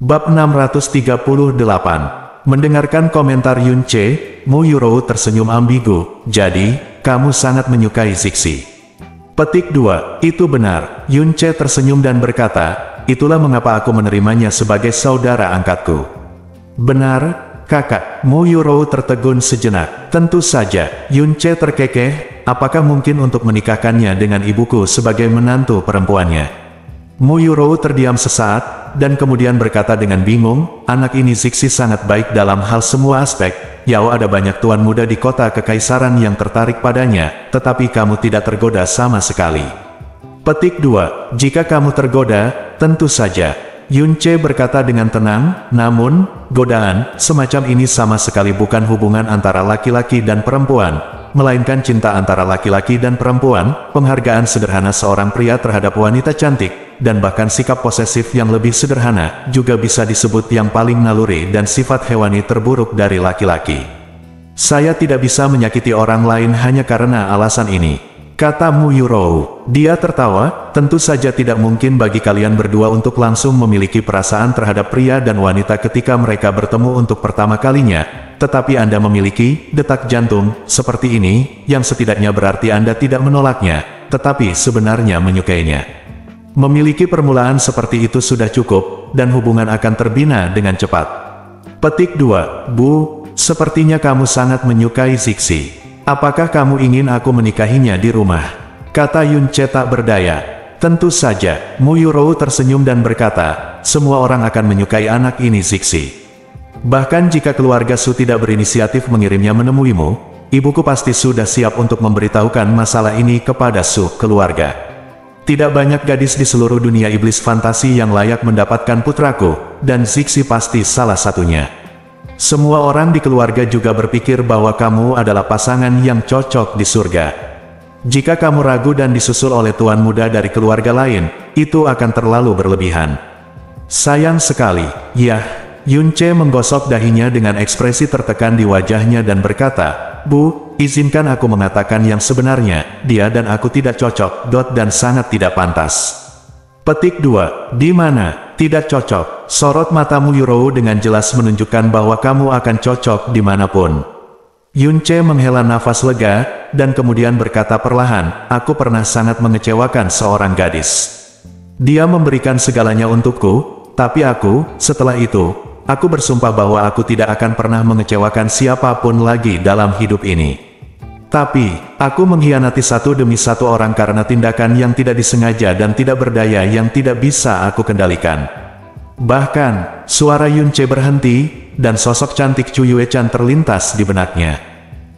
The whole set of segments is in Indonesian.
Bab 638. Mendengarkan komentar Yunche, Mu Yurou tersenyum ambigu. Jadi, kamu sangat menyukai Zixi. Petik 2. Itu benar. Yunche tersenyum dan berkata, itulah mengapa aku menerimanya sebagai saudara angkatku. Benar, kakak. Mu Yurou tertegun sejenak. Tentu saja. Yunche terkekeh, apakah mungkin untuk menikahkannya dengan ibuku sebagai menantu perempuannya? Mu Yurou terdiam sesaat, dan kemudian berkata dengan bingung, anak ini Zixi sangat baik dalam hal semua aspek. Yao ada banyak tuan muda di kota kekaisaran yang tertarik padanya, tetapi kamu tidak tergoda sama sekali. Petik 2. Jika kamu tergoda, tentu saja. Yunche berkata dengan tenang, namun, godaan semacam ini sama sekali bukan hubungan antara laki-laki dan perempuan, melainkan cinta antara laki-laki dan perempuan, penghargaan sederhana seorang pria terhadap wanita cantik, dan bahkan sikap posesif yang lebih sederhana, juga bisa disebut yang paling naluri dan sifat hewani terburuk dari laki-laki. Saya tidak bisa menyakiti orang lain hanya karena alasan ini, kata Mu Yurou. Dia tertawa, tentu saja tidak mungkin bagi kalian berdua untuk langsung memiliki perasaan terhadap pria dan wanita ketika mereka bertemu untuk pertama kalinya, tetapi Anda memiliki detak jantung seperti ini, yang setidaknya berarti Anda tidak menolaknya, tetapi sebenarnya menyukainya. Memiliki permulaan seperti itu sudah cukup, dan hubungan akan terbina dengan cepat. Petik 2. Bu, sepertinya kamu sangat menyukai Zixi. Apakah kamu ingin aku menikahinya di rumah? Kata Yunche tak berdaya. Tentu saja. Mu Yurou tersenyum dan berkata, semua orang akan menyukai anak ini Zixi. Bahkan jika keluarga Su tidak berinisiatif mengirimnya menemuimu, ibuku pasti sudah siap untuk memberitahukan masalah ini kepada Su keluarga. Tidak banyak gadis di seluruh dunia iblis fantasi yang layak mendapatkan putraku, dan Zixi pasti salah satunya. Semua orang di keluarga juga berpikir bahwa kamu adalah pasangan yang cocok di surga. Jika kamu ragu dan disusul oleh tuan muda dari keluarga lain, itu akan terlalu berlebihan. Sayang sekali, ya. Yunche menggosok dahinya dengan ekspresi tertekan di wajahnya dan berkata, Bu, izinkan aku mengatakan yang sebenarnya, dia dan aku tidak cocok, dan sangat tidak pantas. Petik 2. Di mana? Tidak cocok. Sorot matamu Yurou dengan jelas menunjukkan bahwa kamu akan cocok dimanapun. Yunche menghela nafas lega, dan kemudian berkata perlahan, aku pernah sangat mengecewakan seorang gadis. Dia memberikan segalanya untukku, tapi setelah itu, aku bersumpah bahwa aku tidak akan pernah mengecewakan siapapun lagi dalam hidup ini. Tapi, aku mengkhianati satu demi satu orang karena tindakan yang tidak disengaja dan tidak berdaya yang tidak bisa aku kendalikan. Bahkan, suara Yunche berhenti, dan sosok cantik Chu Yuechan terlintas di benaknya.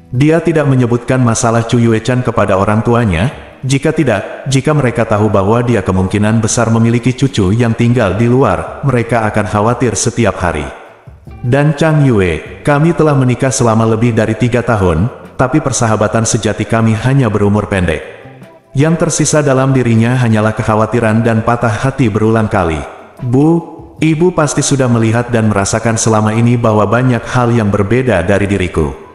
Dia tidak menyebutkan masalah Chu Yuechan kepada orang tuanya, jika mereka tahu bahwa dia kemungkinan besar memiliki cucu yang tinggal di luar, mereka akan khawatir setiap hari. Dan Chang Yue, kami telah menikah selama lebih dari 3 tahun, tapi persahabatan sejati kami hanya berumur pendek. Yang tersisa dalam dirinya hanyalah kekhawatiran dan patah hati berulang kali. Bu, ibu pasti sudah melihat dan merasakan selama ini bahwa banyak hal yang berbeda dari diriku.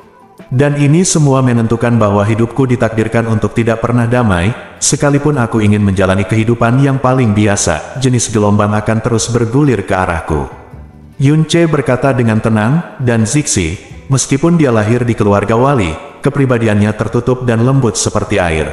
Dan ini semua menentukan bahwa hidupku ditakdirkan untuk tidak pernah damai, sekalipun aku ingin menjalani kehidupan yang paling biasa, jenis gelombang akan terus bergulir ke arahku. Yunche berkata dengan tenang, dan Zixi, meskipun dia lahir di keluarga wali, kepribadiannya tertutup dan lembut seperti air.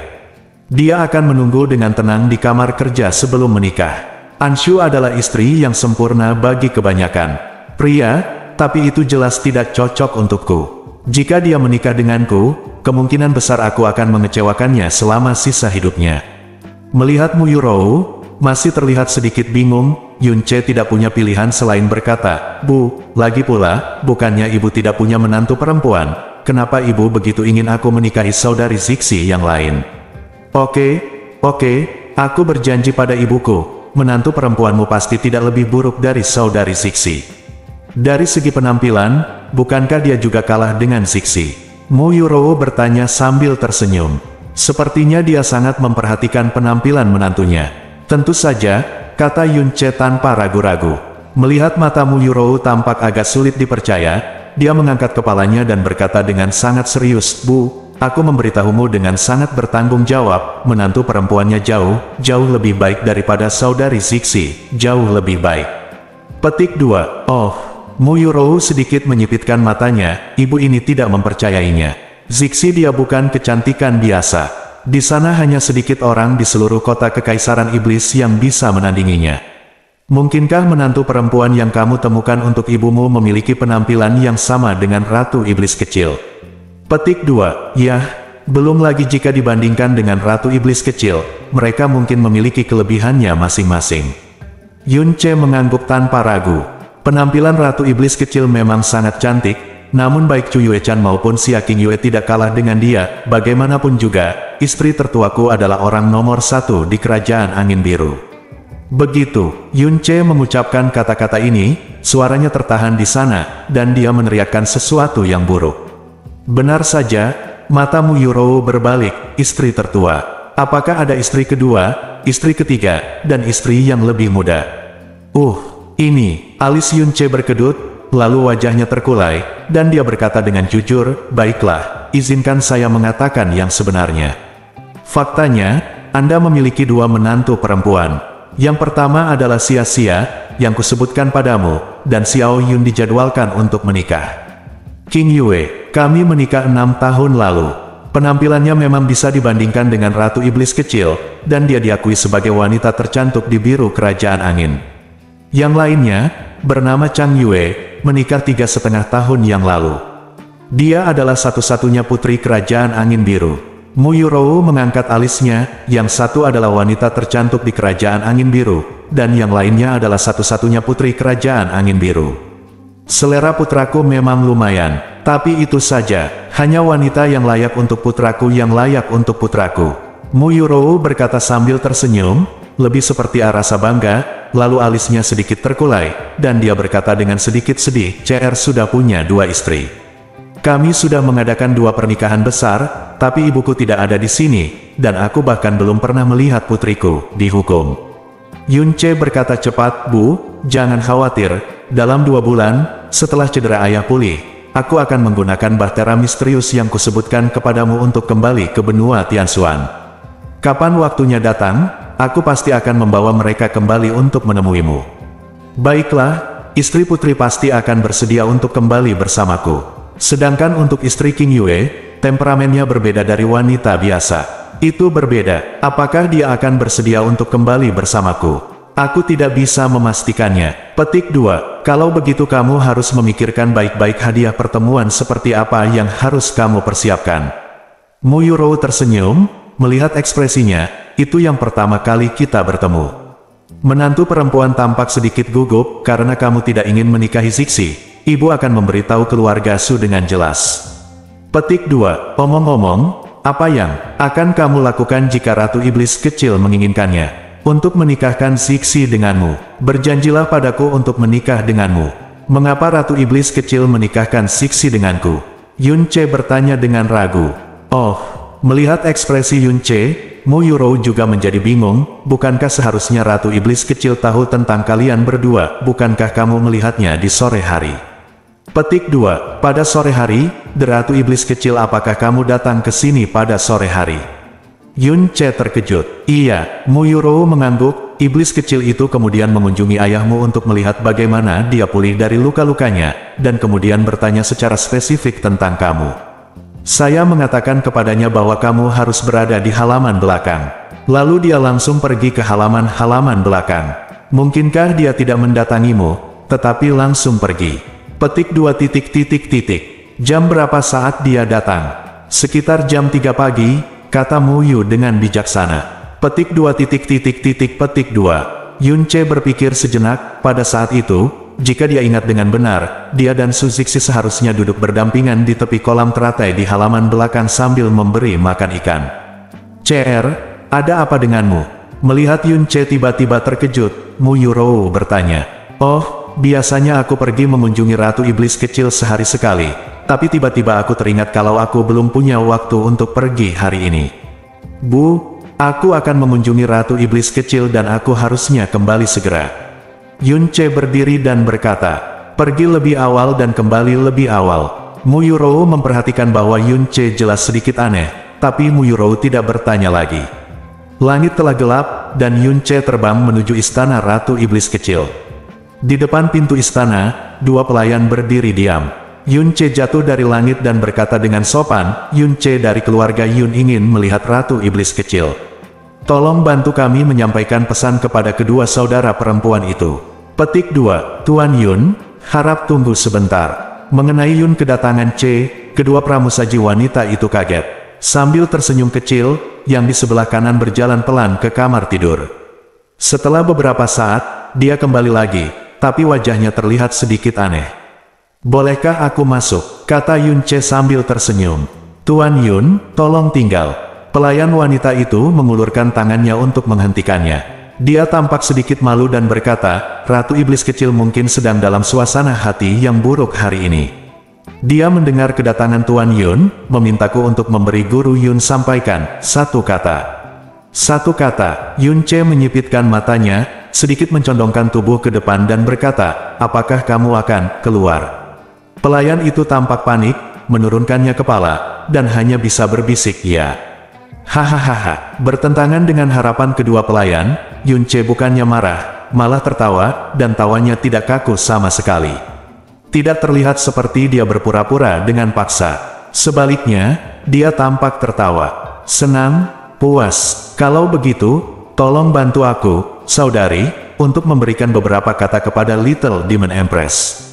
Dia akan menunggu dengan tenang di kamar kerja sebelum menikah. Anshu adalah istri yang sempurna bagi kebanyakan pria, tapi itu jelas tidak cocok untukku. Jika dia menikah denganku, kemungkinan besar aku akan mengecewakannya selama sisa hidupnya. Melihat Mu Yurou masih terlihat sedikit bingung, Yunche tidak punya pilihan selain berkata, Bu, lagi pula, bukannya ibu tidak punya menantu perempuan, kenapa ibu begitu ingin aku menikahi saudari Zixi yang lain? Oke, aku berjanji pada ibuku, menantu perempuanmu pasti tidak lebih buruk dari saudari Zixi. Dari segi penampilan, bukankah dia juga kalah dengan Zixi? Mu Yurou bertanya sambil tersenyum. Sepertinya dia sangat memperhatikan penampilan menantunya. Tentu saja, kata Yunche tanpa ragu-ragu. Melihat mata Mu Yurou tampak agak sulit dipercaya, dia mengangkat kepalanya dan berkata dengan sangat serius, Bu, aku memberitahumu dengan sangat bertanggung jawab, menantu perempuannya jauh lebih baik daripada saudari Zixi, jauh lebih baik. Petik 2. Oh, Muyurou sedikit menyipitkan matanya, ibu ini tidak mempercayainya. Zixi, dia bukan kecantikan biasa. Di sana hanya sedikit orang di seluruh kota Kekaisaran Iblis yang bisa menandinginya. Mungkinkah menantu perempuan yang kamu temukan untuk ibumu memiliki penampilan yang sama dengan Ratu Iblis kecil? Petik 2. Ya, belum lagi jika dibandingkan dengan Ratu Iblis kecil, mereka mungkin memiliki kelebihannya masing-masing. Yunce mengangguk tanpa ragu. Penampilan Ratu Iblis kecil memang sangat cantik, namun baik Chu Yue-chan maupun Xia Qingyue tidak kalah dengan dia. Bagaimanapun juga, istri tertuaku adalah orang nomor 1 di Kerajaan Angin Biru. Begitu Yunce mengucapkan kata-kata ini, suaranya tertahan di sana, dan dia meneriakkan sesuatu yang buruk. Benar saja, mata Muyurou berbalik. Istri tertua. Apakah ada istri kedua, istri ketiga, dan istri yang lebih muda? Ini. Alis Yunce berkedut, lalu wajahnya terkulai, dan dia berkata dengan jujur, baiklah, izinkan saya mengatakan yang sebenarnya. Faktanya, Anda memiliki 2 menantu perempuan. Yang pertama adalah Xia, yang kusebutkan padamu, dan Xiao Yun dijadwalkan untuk menikah. Qingyue, kami menikah 6 tahun lalu. Penampilannya memang bisa dibandingkan dengan Ratu Iblis kecil, dan dia diakui sebagai wanita tercantik di biru Kerajaan Angin. Yang lainnya, bernama Chang Yue, menikah 3,5 tahun yang lalu. Dia adalah satu-satunya putri Kerajaan Angin Biru. Muyurou mengangkat alisnya, yang satu adalah wanita tercantik di Kerajaan Angin Biru, dan yang lainnya adalah satu-satunya putri Kerajaan Angin Biru. Selera putraku memang lumayan, tapi itu saja, hanya wanita yang layak untuk putraku yang layak untuk putraku. Muyurou berkata sambil tersenyum, lebih seperti rasa bangga, lalu alisnya sedikit terkulai, dan dia berkata dengan sedikit sedih, CR sudah punya 2 istri. Kami sudah mengadakan 2 pernikahan besar, tapi ibuku tidak ada di sini, dan aku bahkan belum pernah melihat putriku dihukum. Yunce berkata cepat, Bu, jangan khawatir, dalam 2 bulan, setelah cedera ayah pulih, aku akan menggunakan bahtera misterius yang kusebutkan kepadamu untuk kembali ke benua Tianxuan. Kapan waktunya datang, aku pasti akan membawa mereka kembali untuk menemuimu. Baiklah, istri putri pasti akan bersedia untuk kembali bersamaku. Sedangkan untuk istri Qingyue, temperamennya berbeda dari wanita biasa. Itu berbeda, apakah dia akan bersedia untuk kembali bersamaku? Aku tidak bisa memastikannya. Petik 2. Kalau begitu kamu harus memikirkan baik-baik hadiah pertemuan seperti apa yang harus kamu persiapkan. Muyurou tersenyum, melihat ekspresinya, itu yang pertama kali kita bertemu. Menantu perempuan tampak sedikit gugup, karena kamu tidak ingin menikahi Zixi. Ibu akan memberitahu keluarga Su dengan jelas. Petik 2. Omong-omong, apa yang akan kamu lakukan jika Ratu Iblis kecil menginginkannya? Untuk menikahkan Zixi denganmu. Berjanjilah padaku untuk menikah denganmu. Mengapa Ratu Iblis kecil menikahkan Zixi denganku? Yunce bertanya dengan ragu. Melihat ekspresi Yunce, Muyurou juga menjadi bingung. Bukankah seharusnya Ratu Iblis kecil tahu tentang kalian berdua? Bukankah kamu melihatnya di sore hari? Petik 2. Pada sore hari, Ratu Iblis kecil, apakah kamu datang ke sini pada sore hari? Yunce terkejut. Iya, Muyurou mengangguk. Iblis kecil itu kemudian mengunjungi ayahmu untuk melihat bagaimana dia pulih dari luka-lukanya, dan kemudian bertanya secara spesifik tentang kamu. Saya mengatakan kepadanya bahwa kamu harus berada di halaman belakang. Lalu dia langsung pergi ke halaman belakang. Mungkinkah dia tidak mendatangimu, tetapi langsung pergi? Petik 2. Jam berapa saat dia datang? Sekitar jam 3 pagi, kata Muyu dengan bijaksana. Petik 2. Petik 2. Yunce berpikir sejenak. Pada saat itu, jika dia ingat dengan benar, dia dan Su Zixi seharusnya duduk berdampingan di tepi kolam teratai di halaman belakang sambil memberi makan ikan. CR, ada apa denganmu? Melihat Yunce tiba-tiba terkejut, Muyurou bertanya. Biasanya aku pergi mengunjungi Ratu Iblis kecil sehari sekali, tapi tiba-tiba aku teringat kalau aku belum punya waktu untuk pergi hari ini. Bu, aku akan mengunjungi Ratu Iblis kecil dan aku harusnya kembali segera. Yunce berdiri dan berkata, pergi lebih awal dan kembali lebih awal. Muyurou memperhatikan bahwa Yunce jelas sedikit aneh, tapi Muyurou tidak bertanya lagi. Langit telah gelap, dan Yunce terbang menuju istana Ratu Iblis kecil. Di depan pintu istana, dua pelayan berdiri diam. Yun Ce jatuh dari langit dan berkata dengan sopan, Yun Ce dari keluarga Yun ingin melihat Ratu Iblis Kecil. Tolong bantu kami menyampaikan pesan kepada kedua saudara perempuan itu. Petik 2, Tuan Yun, harap tunggu sebentar. Mengenai Yun kedatangan Ce, kedua pramusaji wanita itu kaget. Sambil tersenyum kecil, yang di sebelah kanan berjalan pelan ke kamar tidur. Setelah beberapa saat, dia kembali lagi, tapi wajahnya terlihat sedikit aneh. Bolehkah aku masuk? Kata Yun Ce sambil tersenyum. Tuan Yun, tolong tinggal. Pelayan wanita itu mengulurkan tangannya untuk menghentikannya. Dia tampak sedikit malu dan berkata, Ratu Iblis Kecil mungkin sedang dalam suasana hati yang buruk hari ini. Dia mendengar kedatangan Tuan Yun, memintaku untuk memberi guru Yun sampaikan satu kata. Satu kata, Yun Ce menyipitkan matanya, sedikit mencondongkan tubuh ke depan dan berkata, apakah kamu akan keluar? Pelayan itu tampak panik, menurunkannya kepala, dan hanya bisa berbisik ya. Hahaha, bertentangan dengan harapan kedua pelayan, Yun Ce bukannya marah, malah tertawa, dan tawanya tidak kaku sama sekali. Tidak terlihat seperti dia berpura-pura dengan paksa. Sebaliknya, dia tampak tertawa. Senang, puas. Kalau begitu, tolong bantu aku, saudari, untuk memberikan beberapa kata kepada Little Demon Empress.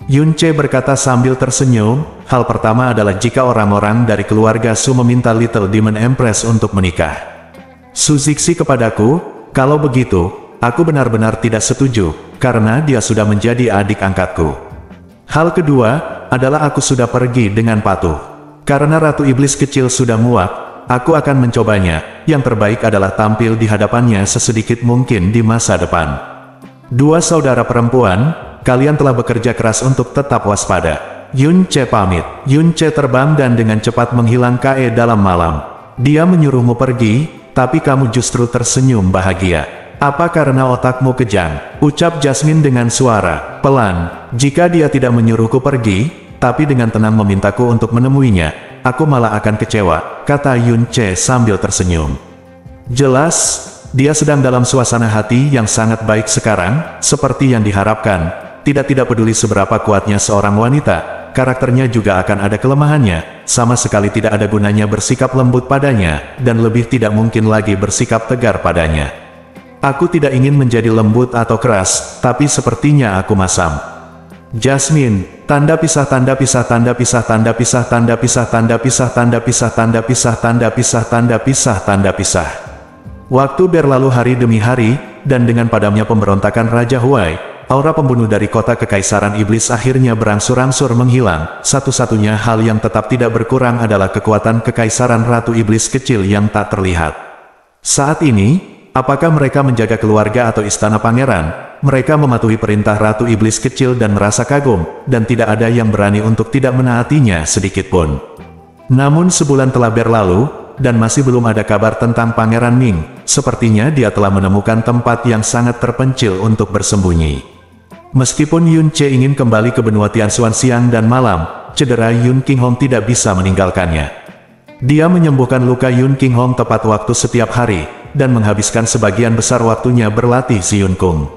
Yun Ce berkata sambil tersenyum, hal pertama adalah jika orang-orang dari keluarga Su meminta Little Demon Empress untuk menikah. Su Zixi kepadaku, kalau begitu, aku benar-benar tidak setuju, karena dia sudah menjadi adik angkatku. Hal kedua, adalah aku sudah pergi dengan patuh. Karena Ratu Iblis Kecil sudah muak, aku akan mencobanya, yang terbaik adalah tampil di hadapannya sesedikit mungkin di masa depan. Dua saudara perempuan, kalian telah bekerja keras untuk tetap waspada. Yun Ce pamit. Yun Ce terbang dan dengan cepat menghilang dalam malam. Dia menyuruhmu pergi, tapi kamu justru tersenyum bahagia. Apa karena otakmu kejang? Ucap Jasmine dengan suara pelan. Jika dia tidak menyuruhku pergi, tapi dengan tenang memintaku untuk menemuinya, aku malah akan kecewa, kata Yun Ce sambil tersenyum. Jelas, dia sedang dalam suasana hati yang sangat baik sekarang, seperti yang diharapkan. Tidak peduli seberapa kuatnya seorang wanita, karakternya juga akan ada kelemahannya, sama sekali tidak ada gunanya bersikap lembut padanya, dan lebih tidak mungkin lagi bersikap tegar padanya. Aku tidak ingin menjadi lembut atau keras, tapi sepertinya aku masam. Jasmine, tanda pisah tanda pisah tanda pisah tanda pisah tanda pisah tanda pisah tanda pisah tanda pisah tanda pisah tanda pisah tanda pisah. Waktu berlalu hari demi hari, dan dengan padamnya pemberontakan Raja Huai, aura pembunuh dari kota Kekaisaran Iblis akhirnya berangsur-angsur menghilang. Satu-satunya hal yang tetap tidak berkurang adalah kekuatan Kekaisaran Ratu Iblis Kecil yang tak terlihat. Saat ini, apakah mereka menjaga keluarga atau istana pangeran? Mereka mematuhi perintah Ratu Iblis Kecil dan merasa kagum, dan tidak ada yang berani untuk tidak menaatinya sedikitpun. Namun sebulan telah berlalu, dan masih belum ada kabar tentang Pangeran Ming. Sepertinya dia telah menemukan tempat yang sangat terpencil untuk bersembunyi. Meskipun Yun Ce ingin kembali ke benua Tianxuan siang dan malam, cedera Yun Qinghong tidak bisa meninggalkannya. Dia menyembuhkan luka Yun Qinghong tepat waktu setiap hari, dan menghabiskan sebagian besar waktunya berlatih si Yun Kung.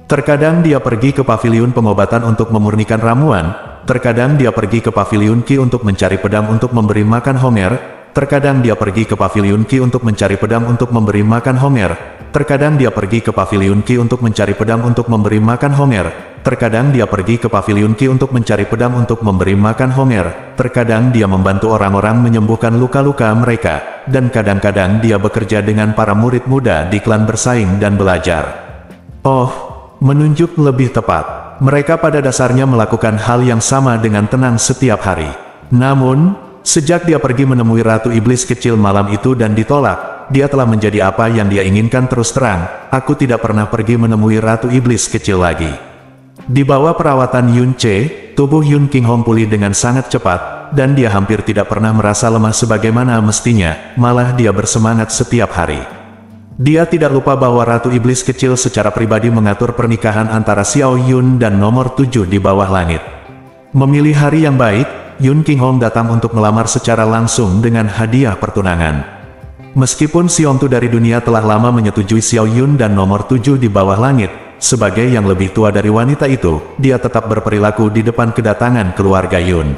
Terkadang dia pergi ke paviliun pengobatan untuk memurnikan ramuan, terkadang dia pergi ke paviliun Qi untuk mencari pedang untuk memberi makan Homer, terkadang dia pergi ke paviliun Qi untuk mencari pedang untuk memberi makan Homer, terkadang dia pergi ke paviliun Qi untuk mencari pedang untuk memberi makan Homer, terkadang dia pergi ke paviliun Qi untuk mencari pedang untuk memberi makan Homer, terkadang dia membantu orang-orang menyembuhkan luka-luka mereka, dan kadang-kadang dia bekerja dengan para murid muda di klan bersaing dan belajar. Oh, menunjuk lebih tepat, mereka pada dasarnya melakukan hal yang sama dengan tenang setiap hari. Namun, sejak dia pergi menemui Ratu Iblis Kecil malam itu dan ditolak, dia telah menjadi apa yang dia inginkan. Terus terang, aku tidak pernah pergi menemui Ratu Iblis Kecil lagi. Di bawah perawatan Yun Ce, tubuh Yun Qinghong pulih dengan sangat cepat, dan dia hampir tidak pernah merasa lemah sebagaimana mestinya, malah dia bersemangat setiap hari. Dia tidak lupa bahwa Ratu Iblis Kecil secara pribadi mengatur pernikahan antara Xiao Yun dan nomor 7 di bawah langit. Memilih hari yang baik, Yun Qinghong datang untuk melamar secara langsung dengan hadiah pertunangan. Meskipun Xiongtu dari dunia telah lama menyetujui Xiao Yun dan nomor 7 di bawah langit, sebagai yang lebih tua dari wanita itu, dia tetap berperilaku di depan kedatangan keluarga Yun.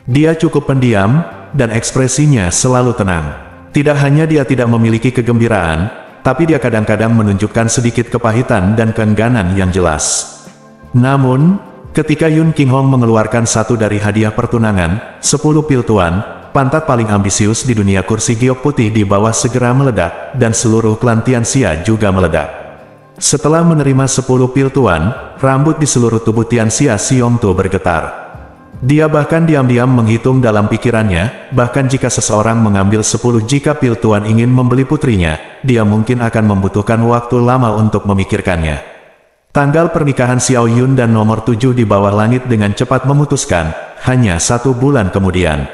Dia cukup pendiam, dan ekspresinya selalu tenang. Tidak hanya dia tidak memiliki kegembiraan, tapi dia kadang-kadang menunjukkan sedikit kepahitan dan keengganan yang jelas. Namun, ketika Yun Qinghong mengeluarkan satu dari hadiah pertunangan, 10 pil tuan, pantat paling ambisius di dunia kursi giok putih di bawah segera meledak, dan seluruh klan Tianxia juga meledak. Setelah menerima 10 pil tuan, rambut di seluruh tubuh Tianxia Xiongtu bergetar. Dia bahkan diam-diam menghitung dalam pikirannya, bahkan jika seseorang mengambil 10 jika pil tuan ingin membeli putrinya, dia mungkin akan membutuhkan waktu lama untuk memikirkannya. Tanggal pernikahan Xiao Yun dan nomor 7 di bawah langit dengan cepat memutuskan, hanya 1 bulan kemudian.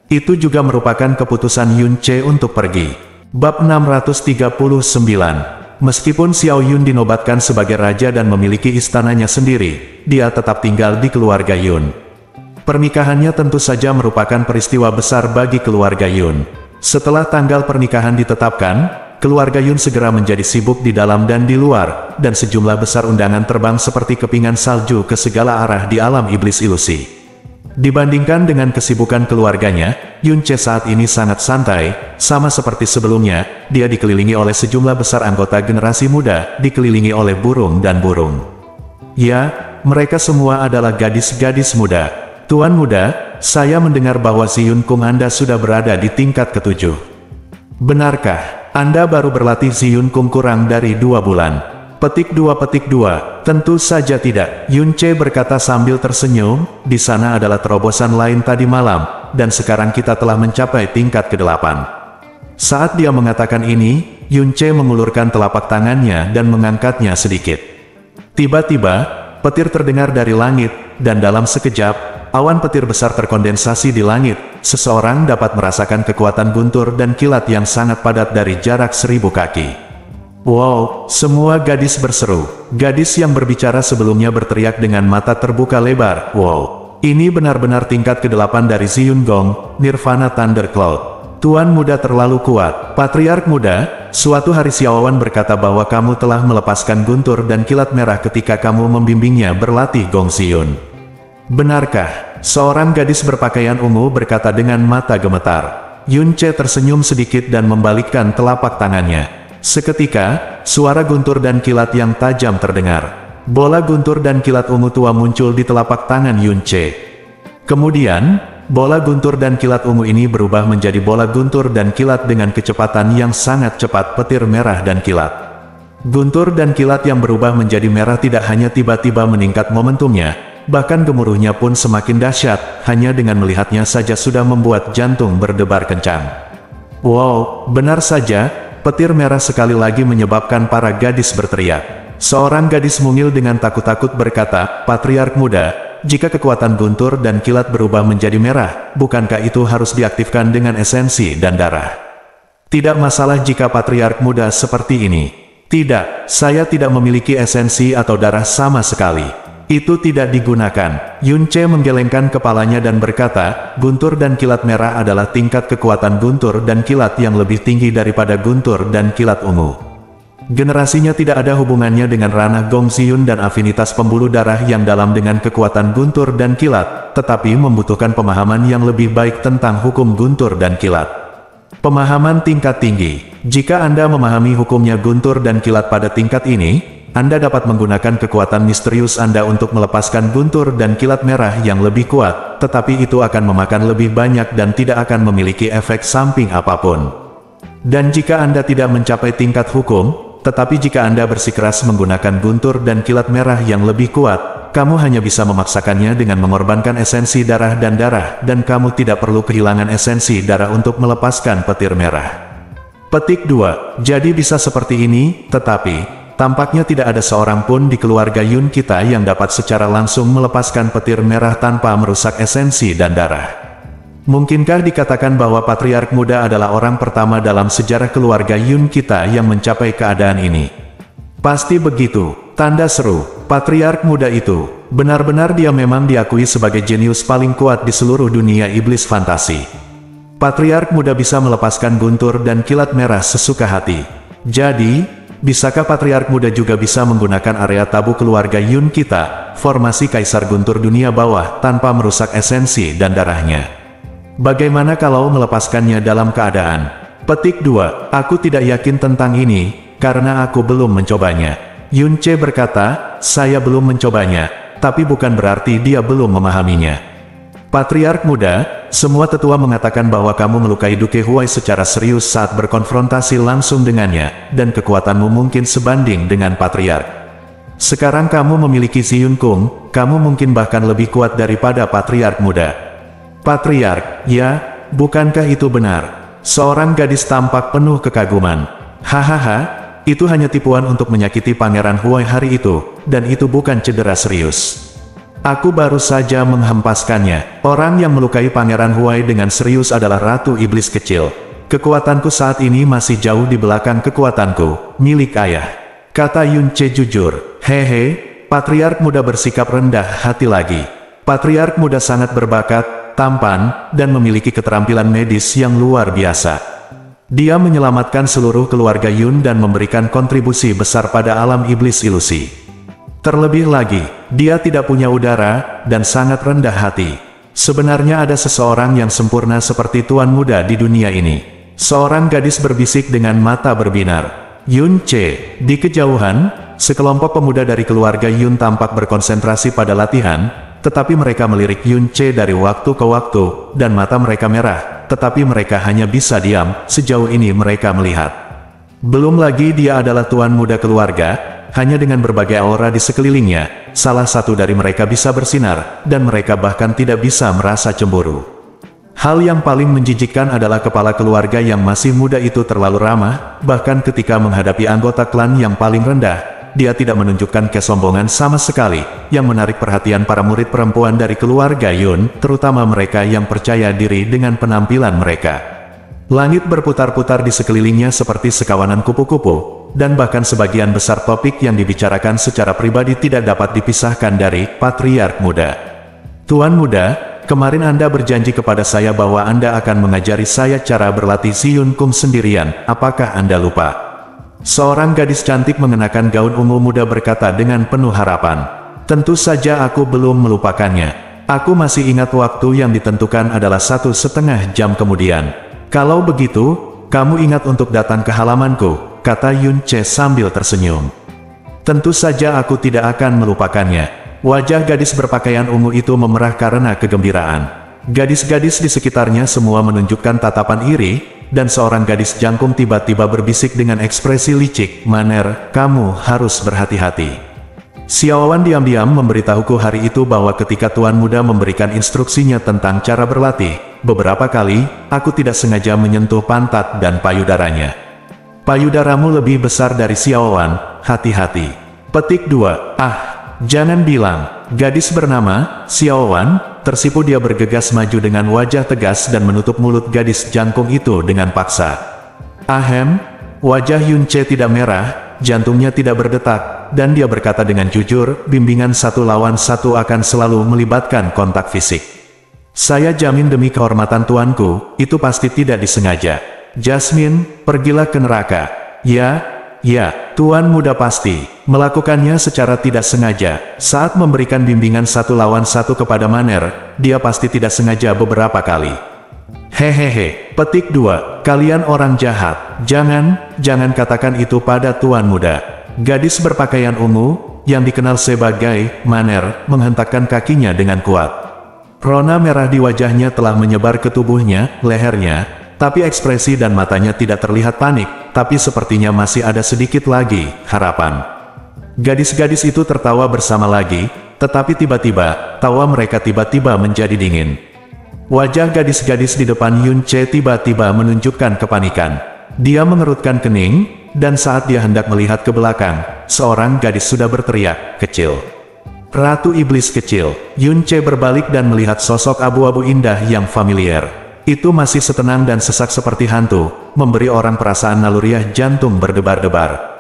Itu juga merupakan keputusan Yun Ce untuk pergi. Bab 639. Meskipun Xiao Yun dinobatkan sebagai raja dan memiliki istananya sendiri, dia tetap tinggal di keluarga Yun. Pernikahannya tentu saja merupakan peristiwa besar bagi keluarga Yun. Setelah tanggal pernikahan ditetapkan, keluarga Yun segera menjadi sibuk di dalam dan di luar, dan sejumlah besar undangan terbang seperti kepingan salju ke segala arah di alam iblis ilusi. Dibandingkan dengan kesibukan keluarganya, Yun Ce saat ini sangat santai, sama seperti sebelumnya, dia dikelilingi oleh sejumlah besar anggota generasi muda, dikelilingi oleh burung dan burung. Ya, mereka semua adalah gadis-gadis muda. Tuan muda, saya mendengar bahwa si Yun Kung Anda sudah berada di tingkat ke-7. Benarkah, Anda baru berlatih si Yun Kung kurang dari 2 bulan? Petik 2. Tentu saja tidak, Yun Ce berkata sambil tersenyum, di sana adalah terobosan lain tadi malam, dan sekarang kita telah mencapai tingkat ke-8. Saat dia mengatakan ini, Yun Ce mengulurkan telapak tangannya dan mengangkatnya sedikit. Tiba-tiba, petir terdengar dari langit, dan dalam sekejap, awan petir besar terkondensasi di langit, seseorang dapat merasakan kekuatan guntur dan kilat yang sangat padat dari jarak 1000 kaki. Wow, semua gadis berseru. Gadis yang berbicara sebelumnya berteriak dengan mata terbuka lebar. Wow, ini benar-benar tingkat ke-8 dari Ziyun Gong, Nirvana Thundercloud. Tuan muda terlalu kuat. Patriark muda, suatu hari Xiaowan berkata bahwa kamu telah melepaskan guntur dan kilat merah ketika kamu membimbingnya berlatih Gong Ziyun. Benarkah? Seorang gadis berpakaian ungu berkata dengan mata gemetar. Yun Ce tersenyum sedikit dan membalikkan telapak tangannya. Seketika, suara guntur dan kilat yang tajam terdengar. Bola guntur dan kilat ungu tua muncul di telapak tangan Yun Ce. Kemudian, bola guntur dan kilat ungu ini berubah menjadi bola guntur dan kilat dengan kecepatan yang sangat cepat. Petir merah dan kilat. Guntur dan kilat yang berubah menjadi merah tidak hanya tiba-tiba meningkat momentumnya, bahkan gemuruhnya pun semakin dahsyat, hanya dengan melihatnya saja sudah membuat jantung berdebar kencang. Wow, benar saja. Petir merah sekali lagi menyebabkan para gadis berteriak. Seorang gadis mungil dengan takut-takut berkata, Patriark muda, jika kekuatan guntur dan kilat berubah menjadi merah, bukankah itu harus diaktifkan dengan esensi dan darah? Tidak masalah jika Patriark muda seperti ini. Tidak, saya tidak memiliki esensi atau darah sama sekali. Itu tidak digunakan. Yun Ce menggelengkan kepalanya dan berkata, guntur dan kilat merah adalah tingkat kekuatan guntur dan kilat yang lebih tinggi daripada guntur dan kilat ungu. Generasinya tidak ada hubungannya dengan ranah Gong Ziyun dan afinitas pembuluh darah yang dalam dengan kekuatan guntur dan kilat, tetapi membutuhkan pemahaman yang lebih baik tentang hukum guntur dan kilat. Pemahaman tingkat tinggi. Jika Anda memahami hukumnya guntur dan kilat pada tingkat ini, Anda dapat menggunakan kekuatan misterius Anda untuk melepaskan guntur dan kilat merah yang lebih kuat, tetapi itu akan memakan lebih banyak dan tidak akan memiliki efek samping apapun. Dan jika Anda tidak mencapai tingkat hukum, tetapi jika Anda bersikeras menggunakan guntur dan kilat merah yang lebih kuat, kamu hanya bisa memaksakannya dengan mengorbankan esensi darah, dan kamu tidak perlu kehilangan esensi darah untuk melepaskan petir merah. Petik 2. Jadi bisa seperti ini, tetapi tampaknya tidak ada seorang pun di keluarga Yun kita yang dapat secara langsung melepaskan petir merah tanpa merusak esensi dan darah. Mungkinkah dikatakan bahwa Patriark muda adalah orang pertama dalam sejarah keluarga Yun kita yang mencapai keadaan ini? Pasti begitu, tanda seru. Patriark muda itu, benar-benar dia memang diakui sebagai jenius paling kuat di seluruh dunia iblis fantasi. Patriark muda bisa melepaskan guntur dan kilat merah sesuka hati. Jadi, Bisakah Patriark Muda juga bisa menggunakan area tabu keluarga Yun kita, formasi Kaisar Guntur dunia bawah, tanpa merusak esensi dan darahnya? Bagaimana kalau melepaskannya dalam keadaan? Petik 2. Aku tidak yakin tentang ini, karena aku belum mencobanya. Yun Ce berkata, saya belum mencobanya, tapi bukan berarti dia belum memahaminya. Patriark Muda, semua tetua mengatakan bahwa kamu melukai Duke Huai secara serius saat berkonfrontasi langsung dengannya, dan kekuatanmu mungkin sebanding dengan Patriark. Sekarang kamu memiliki Si Yun Kung, kamu mungkin bahkan lebih kuat daripada Patriark Muda. Patriark, ya, bukankah itu benar? Seorang gadis tampak penuh kekaguman. Hahaha, itu hanya tipuan untuk menyakiti Pangeran Huai hari itu, dan itu bukan cedera serius. Aku baru saja menghempaskannya. Orang yang melukai Pangeran Huai dengan serius adalah Ratu Iblis Kecil. Kekuatanku saat ini masih jauh di belakang kekuatanku, milik ayah. Kata Yun Ce jujur. Hehe, Patriark Muda bersikap rendah hati lagi. Patriark Muda sangat berbakat, tampan, dan memiliki keterampilan medis yang luar biasa. Dia menyelamatkan seluruh keluarga Yun dan memberikan kontribusi besar pada alam iblis ilusi. Terlebih lagi, dia tidak punya udara, dan sangat rendah hati. Sebenarnya ada seseorang yang sempurna seperti Tuan Muda di dunia ini. Seorang gadis berbisik dengan mata berbinar. Yun Ce, di kejauhan, sekelompok pemuda dari keluarga Yun tampak berkonsentrasi pada latihan, tetapi mereka melirik Yun Ce dari waktu ke waktu, dan mata mereka merah, tetapi mereka hanya bisa diam, sejauh ini mereka melihat. Belum lagi dia adalah Tuan Muda keluarga. Hanya dengan berbagai aura di sekelilingnya, salah satu dari mereka bisa bersinar, dan mereka bahkan tidak bisa merasa cemburu. Hal yang paling menjijikkan adalah kepala keluarga yang masih muda itu terlalu ramah, bahkan ketika menghadapi anggota klan yang paling rendah, dia tidak menunjukkan kesombongan sama sekali, yang menarik perhatian para murid perempuan dari keluarga Yun, terutama mereka yang percaya diri dengan penampilan mereka. Langit berputar-putar di sekelilingnya seperti sekawanan kupu-kupu, dan bahkan sebagian besar topik yang dibicarakan secara pribadi tidak dapat dipisahkan dari Patriark Muda. Tuan Muda, kemarin Anda berjanji kepada saya bahwa Anda akan mengajari saya cara berlatih Si Yun Kung sendirian, apakah Anda lupa? Seorang gadis cantik mengenakan gaun ungu muda berkata dengan penuh harapan. Tentu saja aku belum melupakannya. Aku masih ingat waktu yang ditentukan adalah 1,5 jam kemudian. Kalau begitu, kamu ingat untuk datang ke halamanku, kata Yun Ce sambil tersenyum. Tentu saja aku tidak akan melupakannya. Wajah gadis berpakaian ungu itu memerah karena kegembiraan. Gadis-gadis di sekitarnya semua menunjukkan tatapan iri, dan seorang gadis jangkung tiba-tiba berbisik dengan ekspresi licik, Maner, kamu harus berhati-hati. Xiaowan diam-diam memberitahuku hari itu bahwa ketika Tuan Muda memberikan instruksinya tentang cara berlatih, beberapa kali, aku tidak sengaja menyentuh pantat dan payudaranya. Payudaramu lebih besar dari Xiaowan, hati-hati. Petik 2. Jangan bilang. Gadis bernama Xiaowan, tersipu dia bergegas maju dengan wajah tegas dan menutup mulut gadis jangkung itu dengan paksa. Ahem, wajah Yun Ce tidak merah, jantungnya tidak berdetak, dan dia berkata dengan jujur, bimbingan 1 lawan 1 akan selalu melibatkan kontak fisik. Saya jamin demi kehormatan tuanku, itu pasti tidak disengaja. Jasmine, pergilah ke neraka. Ya, Tuan Muda pasti melakukannya secara tidak sengaja. Saat memberikan bimbingan 1 lawan 1 kepada Maner, dia pasti tidak sengaja beberapa kali. Hehehe, petik 2, kalian orang jahat. Jangan katakan itu pada Tuan Muda. Gadis berpakaian ungu, yang dikenal sebagai Maner, menghentakkan kakinya dengan kuat. Rona merah di wajahnya telah menyebar ke tubuhnya, lehernya, tapi ekspresi dan matanya tidak terlihat panik, tapi sepertinya masih ada sedikit lagi harapan. Gadis-gadis itu tertawa bersama lagi, tetapi tiba-tiba, tawa mereka tiba-tiba menjadi dingin. Wajah gadis-gadis di depan Yun Ce tiba-tiba menunjukkan kepanikan. Dia mengerutkan kening, dan saat dia hendak melihat ke belakang, seorang gadis sudah berteriak, kecil. Ratu Iblis Kecil. Yun Ce berbalik dan melihat sosok abu-abu indah yang familiar. Itu masih setenang dan sesak seperti hantu, memberi orang perasaan naluriah jantung berdebar-debar.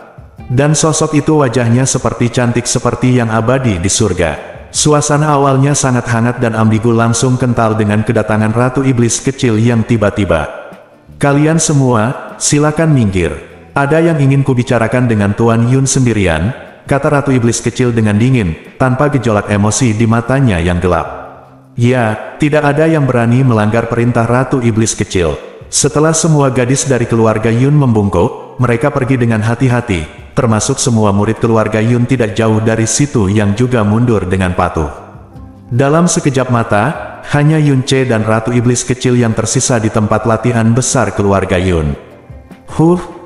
Dan sosok itu wajahnya seperti cantik seperti yang abadi di surga. Suasana awalnya sangat hangat dan ambigu langsung kental dengan kedatangan Ratu Iblis Kecil yang tiba-tiba. Kalian semua, silakan minggir. Ada yang ingin kubicarakan dengan Tuan Yun sendirian, kata Ratu Iblis kecil dengan dingin, tanpa gejolak emosi di matanya yang gelap. Ya, tidak ada yang berani melanggar perintah Ratu Iblis kecil. Setelah semua gadis dari keluarga Yun membungkuk, mereka pergi dengan hati-hati, termasuk semua murid keluarga Yun tidak jauh dari situ yang juga mundur dengan patuh. Dalam sekejap mata, hanya Yun Ce dan Ratu Iblis kecil yang tersisa di tempat latihan besar keluarga Yun.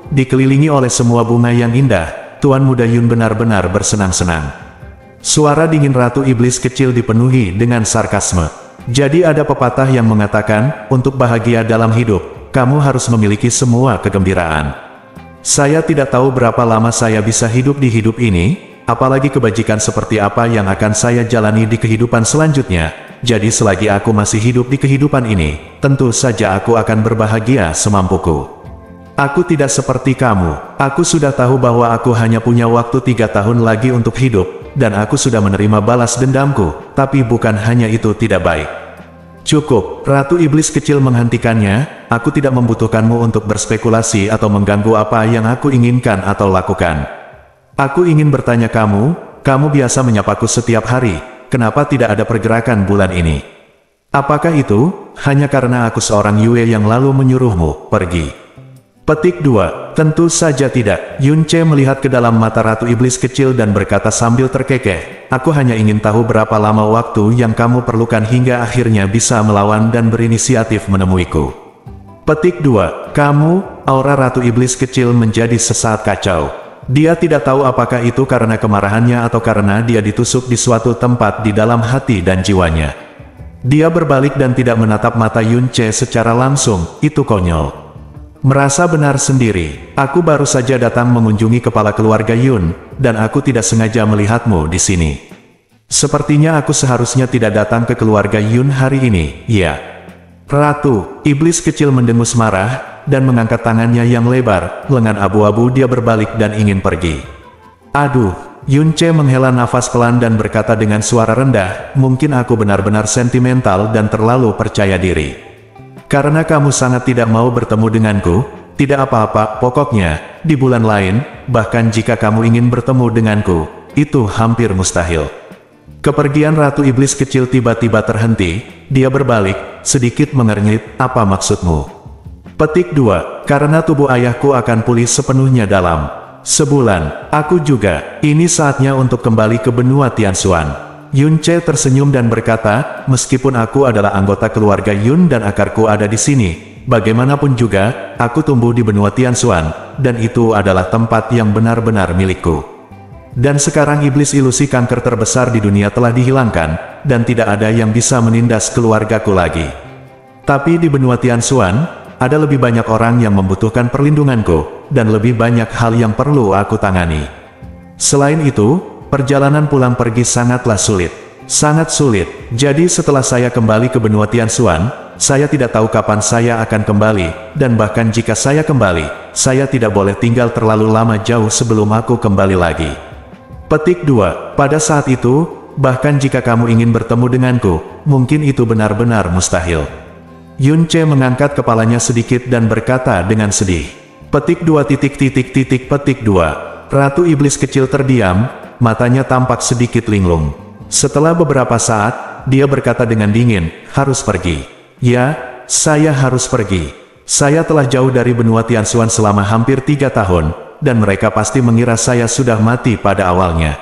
Dikelilingi oleh semua bunga yang indah, Tuan Muda Yun benar-benar bersenang-senang. Suara dingin Ratu Iblis kecil dipenuhi dengan sarkasme. Jadi ada pepatah yang mengatakan, untuk bahagia dalam hidup, kamu harus memiliki semua kegembiraan. Saya tidak tahu berapa lama saya bisa hidup di hidup ini, apalagi kebajikan seperti apa yang akan saya jalani di kehidupan selanjutnya. Jadi selagi aku masih hidup di kehidupan ini, tentu saja aku akan berbahagia semampuku. Aku tidak seperti kamu, aku sudah tahu bahwa aku hanya punya waktu 3 tahun lagi untuk hidup, dan aku sudah menerima balas dendamku, tapi bukan hanya itu tidak baik. Cukup, Ratu Iblis kecil menghentikannya, aku tidak membutuhkanmu untuk berspekulasi atau mengganggu apa yang aku inginkan atau lakukan. Aku ingin bertanya kamu biasa menyapaku setiap hari, kenapa tidak ada pergerakan bulan ini? Apakah itu hanya karena aku seorang Yue yang lalu menyuruhmu pergi? Petik 2. Tentu saja tidak. Yun Ce melihat ke dalam mata Ratu Iblis kecil dan berkata sambil terkekeh, aku hanya ingin tahu berapa lama waktu yang kamu perlukan hingga akhirnya bisa melawan dan berinisiatif menemuiku. Petik 2. Kamu, aura Ratu Iblis kecil menjadi sesaat kacau. Dia tidak tahu apakah itu karena kemarahannya atau karena dia ditusuk di suatu tempat di dalam hati dan jiwanya. Dia berbalik dan tidak menatap mata Yun Ce secara langsung, itu konyol. Merasa benar sendiri, aku baru saja datang mengunjungi kepala keluarga Yun, dan aku tidak sengaja melihatmu di sini. Sepertinya aku seharusnya tidak datang ke keluarga Yun hari ini, ya. Ratu Iblis kecil mendengus marah, dan mengangkat tangannya yang lebar, lengan abu-abu dia berbalik dan ingin pergi. Aduh, Yun Ce menghela nafas pelan dan berkata dengan suara rendah, mungkin aku benar-benar sentimental dan terlalu percaya diri. Karena kamu sangat tidak mau bertemu denganku, tidak apa-apa, pokoknya, di bulan lain, bahkan jika kamu ingin bertemu denganku, itu hampir mustahil. Kepergian Ratu Iblis kecil tiba-tiba terhenti, dia berbalik, sedikit mengernyit, apa maksudmu? Petik 2. Karena tubuh ayahku akan pulih sepenuhnya dalam sebulan, aku juga, ini saatnya untuk kembali ke benua Tianxuan. Yun Ce tersenyum dan berkata, meskipun aku adalah anggota keluarga Yun dan akarku ada di sini, bagaimanapun juga, aku tumbuh di benua Tianxuan, dan itu adalah tempat yang benar-benar milikku. Dan sekarang iblis ilusi kanker terbesar di dunia telah dihilangkan, dan tidak ada yang bisa menindas keluargaku lagi. Tapi di benua Tianxuan, ada lebih banyak orang yang membutuhkan perlindunganku, dan lebih banyak hal yang perlu aku tangani. Selain itu, perjalanan pulang pergi sangatlah sulit. Sangat sulit. Jadi setelah saya kembali ke benua Tianxuan, saya tidak tahu kapan saya akan kembali, dan bahkan jika saya kembali, saya tidak boleh tinggal terlalu lama jauh sebelum aku kembali lagi. Petik 2. Pada saat itu, bahkan jika kamu ingin bertemu denganku, mungkin itu benar-benar mustahil. Yun Ce mengangkat kepalanya sedikit dan berkata dengan sedih. Petik 2. Petik 2. Ratu Iblis kecil terdiam, matanya tampak sedikit linglung. Setelah beberapa saat, dia berkata dengan dingin, harus pergi. Ya, saya harus pergi. Saya telah jauh dari benua Tianxuan selama hampir 3 tahun, dan mereka pasti mengira saya sudah mati pada awalnya.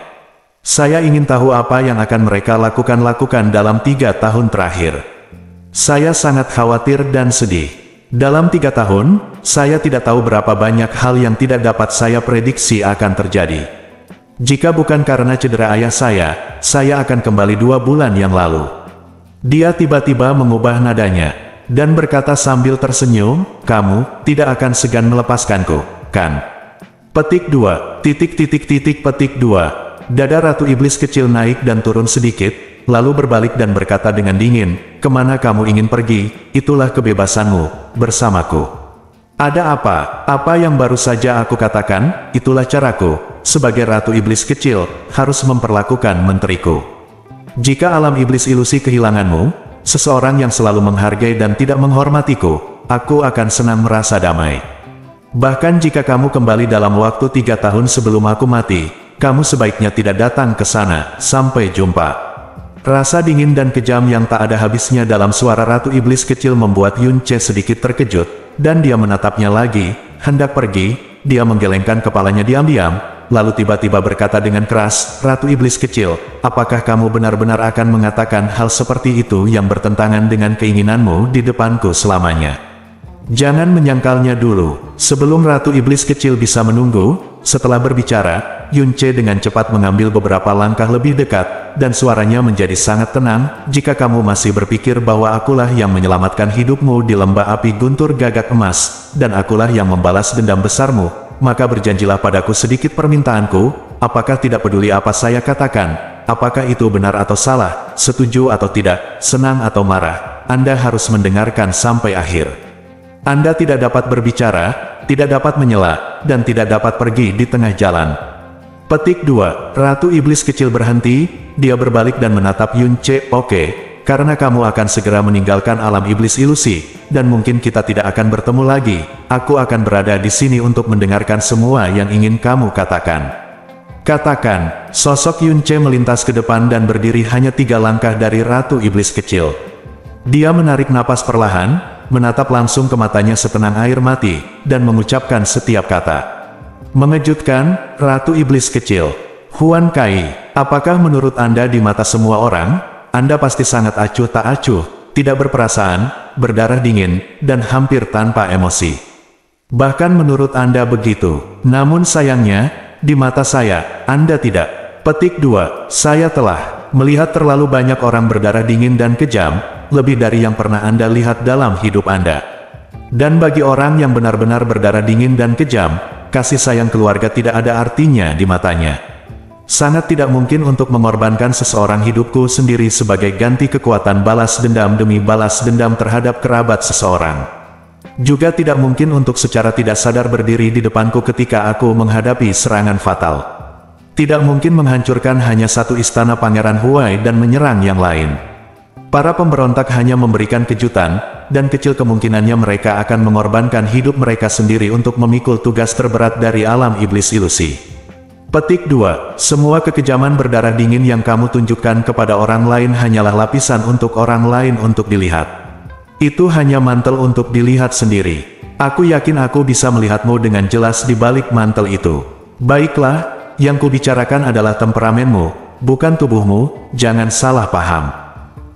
Saya ingin tahu apa yang akan mereka lakukan dalam 3 tahun terakhir. Saya sangat khawatir dan sedih. Dalam 3 tahun, saya tidak tahu berapa banyak hal yang tidak dapat saya prediksi akan terjadi. Jika bukan karena cedera ayah saya akan kembali 2 bulan yang lalu. Dia tiba-tiba mengubah nadanya, dan berkata sambil tersenyum, kamu tidak akan segan melepaskanku, kan? Petik 2. Petik 2. Dada Ratu Iblis kecil naik dan turun sedikit, lalu berbalik dan berkata dengan dingin, kemana kamu ingin pergi, itulah kebebasanmu, bersamaku. Ada apa? Apa yang baru saja aku katakan, itulah caraku, sebagai Ratu Iblis kecil, harus memperlakukan menteriku. Jika alam iblis ilusi kehilanganmu, seseorang yang selalu menghargai dan tidak menghormatiku, aku akan senang merasa damai. Bahkan jika kamu kembali dalam waktu 3 tahun sebelum aku mati, kamu sebaiknya tidak datang ke sana. Sampai jumpa. Rasa dingin dan kejam yang tak ada habisnya dalam suara Ratu Iblis kecil membuat Yun Ce sedikit terkejut, dan dia menatapnya lagi, hendak pergi. Dia menggelengkan kepalanya diam-diam, lalu tiba-tiba berkata dengan keras, "Ratu Iblis kecil, apakah kamu benar-benar akan mengatakan hal seperti itu yang bertentangan dengan keinginanmu di depanku selamanya?" Jangan menyangkalnya dulu. Sebelum Ratu Iblis kecil bisa menunggu, setelah berbicara, Yun Ce dengan cepat mengambil beberapa langkah lebih dekat, dan suaranya menjadi sangat tenang. "Jika kamu masih berpikir bahwa akulah yang menyelamatkan hidupmu di lembah api guntur gagak emas, dan akulah yang membalas dendam besarmu, maka berjanjilah padaku sedikit permintaanku. Apakah tidak peduli apa saya katakan, apakah itu benar atau salah, setuju atau tidak, senang atau marah, Anda harus mendengarkan sampai akhir. Anda tidak dapat berbicara, tidak dapat menyela, dan tidak dapat pergi di tengah jalan." Petik 2. Ratu Iblis kecil berhenti, dia berbalik dan menatap Yun Ce. "Oke, karena kamu akan segera meninggalkan alam iblis ilusi, dan mungkin kita tidak akan bertemu lagi, aku akan berada di sini untuk mendengarkan semua yang ingin kamu katakan." "Katakan." Sosok Yun Ce melintas ke depan dan berdiri hanya 3 langkah dari Ratu Iblis kecil. Dia menarik napas perlahan, menatap langsung ke matanya setenang air mati, dan mengucapkan setiap kata. "Mengejutkan, Ratu Iblis kecil. Huan Kai, apakah menurut Anda di mata semua orang, Anda pasti sangat acuh tak acuh, tidak berperasaan, berdarah dingin, dan hampir tanpa emosi. Bahkan menurut Anda begitu. Namun sayangnya, di mata saya, Anda tidak." Petik 2. Saya telah melihat terlalu banyak orang berdarah dingin dan kejam, lebih dari yang pernah Anda lihat dalam hidup Anda. Dan bagi orang yang benar-benar berdarah dingin dan kejam, kasih sayang keluarga tidak ada artinya di matanya. Sangat tidak mungkin untuk mengorbankan seseorang hidupku sendiri sebagai ganti kekuatan balas dendam demi balas dendam terhadap kerabat seseorang. Juga tidak mungkin untuk secara tidak sadar berdiri di depanku ketika aku menghadapi serangan fatal. Tidak mungkin menghancurkan hanya satu istana Pangeran Huai dan menyerang yang lain. Para pemberontak hanya memberikan kejutan, dan kecil kemungkinannya mereka akan mengorbankan hidup mereka sendiri untuk memikul tugas terberat dari alam iblis ilusi. Petik 2. Semua kekejaman berdarah dingin yang kamu tunjukkan kepada orang lain hanyalah lapisan untuk orang lain untuk dilihat. Itu hanya mantel untuk dilihat sendiri. Aku yakin aku bisa melihatmu dengan jelas di balik mantel itu. Baiklah, yang kubicarakan adalah temperamenmu, bukan tubuhmu, jangan salah paham.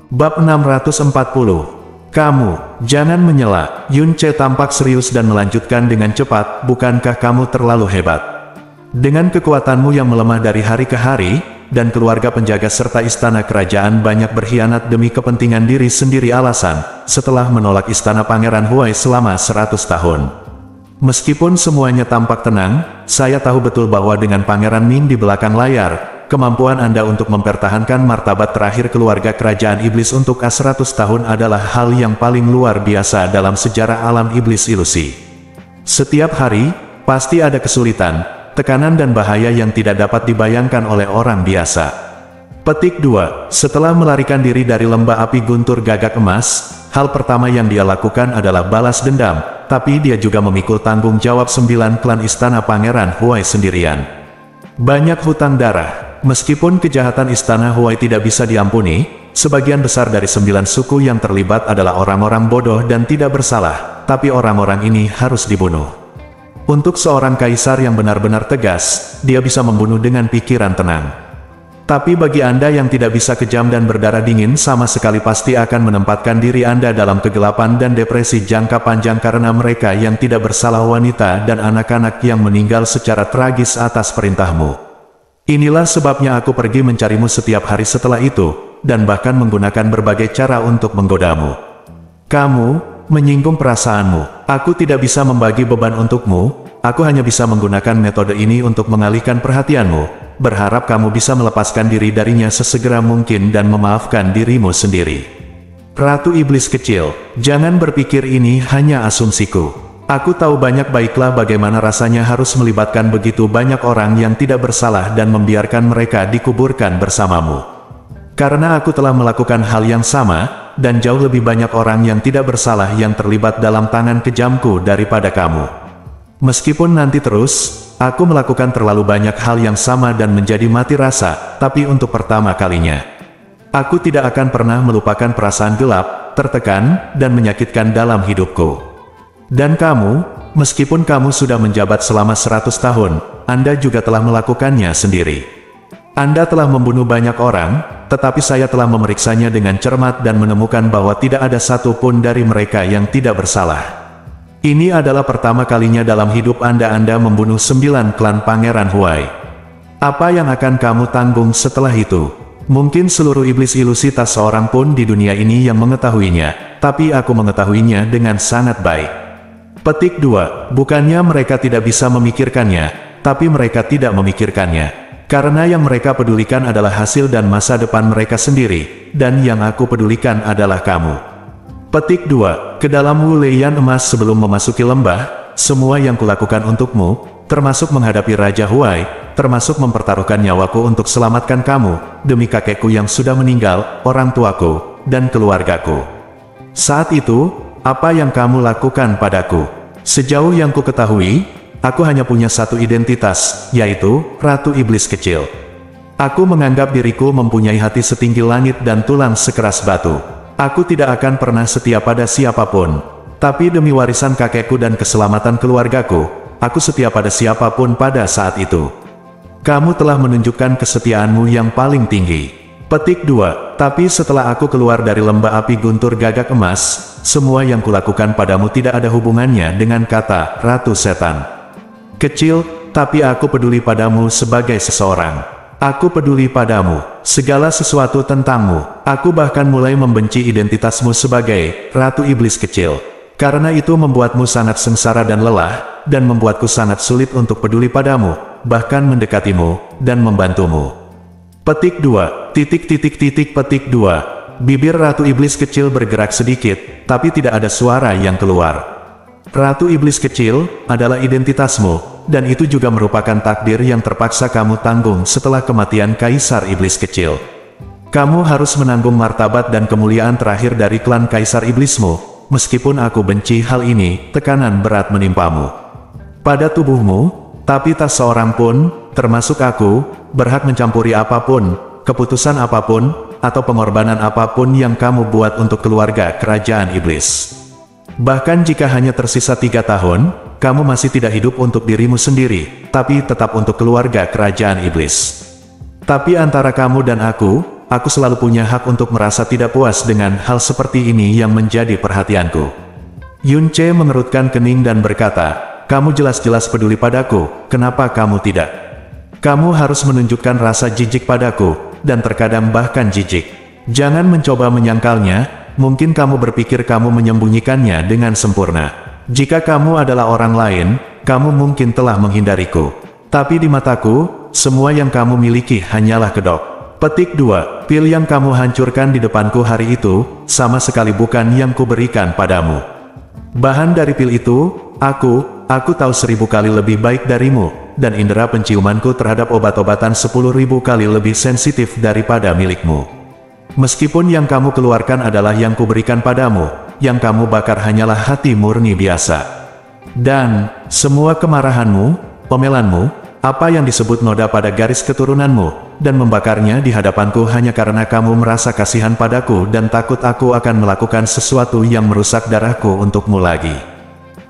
Bab 640. Kamu, jangan menyela. Yun Ce tampak serius dan melanjutkan dengan cepat, "Bukankah kamu terlalu hebat? Dengan kekuatanmu yang melemah dari hari ke hari, dan keluarga penjaga serta istana kerajaan banyak berkhianat demi kepentingan diri sendiri alasan, setelah menolak istana Pangeran Huai selama 100 tahun. Meskipun semuanya tampak tenang, saya tahu betul bahwa dengan Pangeran Ming di belakang layar, kemampuan Anda untuk mempertahankan martabat terakhir keluarga kerajaan iblis untuk 100 tahun adalah hal yang paling luar biasa dalam sejarah alam iblis ilusi. Setiap hari, pasti ada kesulitan, tekanan dan bahaya yang tidak dapat dibayangkan oleh orang biasa." Petik 2. Setelah melarikan diri dari lembah api guntur gagak emas, hal pertama yang dia lakukan adalah balas dendam, tapi dia juga memikul tanggung jawab 9 klan istana Pangeran Huai sendirian. Banyak hutang darah. Meskipun kejahatan istana Huai tidak bisa diampuni, sebagian besar dari 9 suku yang terlibat adalah orang-orang bodoh dan tidak bersalah, tapi orang-orang ini harus dibunuh. Untuk seorang kaisar yang benar-benar tegas, dia bisa membunuh dengan pikiran tenang. Tapi bagi Anda yang tidak bisa kejam dan berdarah dingin sama sekali pasti akan menempatkan diri Anda dalam kegelapan dan depresi jangka panjang karena mereka yang tidak bersalah wanita dan anak-anak yang meninggal secara tragis atas perintahmu. Inilah sebabnya aku pergi mencarimu setiap hari setelah itu, dan bahkan menggunakan berbagai cara untuk menggodamu. Kamu menyinggung perasaanmu. Aku tidak bisa membagi beban untukmu, aku hanya bisa menggunakan metode ini untuk mengalihkan perhatianmu, berharap kamu bisa melepaskan diri darinya sesegera mungkin dan memaafkan dirimu sendiri. Ratu Iblis kecil, jangan berpikir ini hanya asumsiku. Aku tahu banyak baiklah bagaimana rasanya harus melibatkan begitu banyak orang yang tidak bersalah dan membiarkan mereka dikuburkan bersamamu. Karena aku telah melakukan hal yang sama, dan jauh lebih banyak orang yang tidak bersalah yang terlibat dalam tangan kejamku daripada kamu. Meskipun nanti terus, aku melakukan terlalu banyak hal yang sama dan menjadi mati rasa, tapi untuk pertama kalinya, aku tidak akan pernah melupakan perasaan gelap, tertekan, dan menyakitkan dalam hidupku. Dan kamu, meskipun kamu sudah menjabat selama 100 tahun, Anda juga telah melakukannya sendiri. Anda telah membunuh banyak orang, tetapi saya telah memeriksanya dengan cermat dan menemukan bahwa tidak ada satu pun dari mereka yang tidak bersalah. Ini adalah pertama kalinya dalam hidup Anda membunuh 9 klan Pangeran Huai. Apa yang akan kamu tanggung setelah itu? Mungkin seluruh iblis ilusi tak seorang pun di dunia ini yang mengetahuinya, tapi aku mengetahuinya dengan sangat baik. Petik 2. Bukannya mereka tidak bisa memikirkannya, tapi mereka tidak memikirkannya. Karena yang mereka pedulikan adalah hasil dan masa depan mereka sendiri, dan yang aku pedulikan adalah kamu. Petik 2. Ke dalam Wuleian emas sebelum memasuki lembah, semua yang kulakukan untukmu, termasuk menghadapi Raja Huai, termasuk mempertaruhkan nyawaku untuk selamatkan kamu, demi kakekku yang sudah meninggal, orang tuaku, dan keluargaku. Saat itu, apa yang kamu lakukan padaku? Sejauh yang ku ketahui, aku hanya punya satu identitas, yaitu Ratu Iblis Kecil. Aku menganggap diriku mempunyai hati setinggi langit dan tulang sekeras batu. Aku tidak akan pernah setia pada siapapun. Tapi demi warisan kakekku dan keselamatan keluargaku, aku setia pada siapapun pada saat itu. Kamu telah menunjukkan kesetiaanmu yang paling tinggi. Petik 2. Tapi setelah aku keluar dari lembah api guntur gagak emas, semua yang kulakukan padamu tidak ada hubungannya dengan kata Ratu Setan. Kecil, tapi aku peduli padamu sebagai seseorang. Aku peduli padamu, segala sesuatu tentangmu. Aku bahkan mulai membenci identitasmu sebagai Ratu Iblis Kecil. Karena itu membuatmu sangat sengsara dan lelah, dan membuatku sangat sulit untuk peduli padamu, bahkan mendekatimu, dan membantumu. Petik 2. Petik 2. Bibir Ratu Iblis Kecil bergerak sedikit, tapi tidak ada suara yang keluar. Ratu Iblis Kecil adalah identitasmu, dan itu juga merupakan takdir yang terpaksa kamu tanggung setelah kematian Kaisar Iblis Kecil. Kamu harus menanggung martabat dan kemuliaan terakhir dari klan Kaisar Iblismu, meskipun aku benci hal ini, tekanan berat menimpamu. Pada tubuhmu, tapi tak seorang pun, termasuk aku, berhak mencampuri apapun, keputusan apapun, atau pengorbanan apapun yang kamu buat untuk keluarga kerajaan iblis. Bahkan jika hanya tersisa 3 tahun, kamu masih tidak hidup untuk dirimu sendiri, tapi tetap untuk keluarga kerajaan iblis. Tapi antara kamu dan aku selalu punya hak untuk merasa tidak puas dengan hal seperti ini yang menjadi perhatianku. Yun Ce mengerutkan kening dan berkata, kamu jelas-jelas peduli padaku, kenapa kamu tidak? Kamu harus menunjukkan rasa jijik padaku, dan terkadang bahkan jijik. Jangan mencoba menyangkalnya. Mungkin kamu berpikir kamu menyembunyikannya dengan sempurna. Jika kamu adalah orang lain, kamu mungkin telah menghindariku. Tapi di mataku, semua yang kamu miliki hanyalah kedok. Petik 2. Pil yang kamu hancurkan di depanku hari itu, sama sekali bukan yang kuberikan padamu. Bahan dari pil itu, aku tahu 1000 kali lebih baik darimu, dan indera penciumanku terhadap obat-obatan 10.000 kali lebih sensitif daripada milikmu. Meskipun yang kamu keluarkan adalah yang kuberikan padamu, yang kamu bakar hanyalah hati murni biasa. Dan, semua kemarahanmu, omelanmu, apa yang disebut noda pada garis keturunanmu, dan membakarnya di hadapanku hanya karena kamu merasa kasihan padaku dan takut aku akan melakukan sesuatu yang merusak darahku untukmu lagi.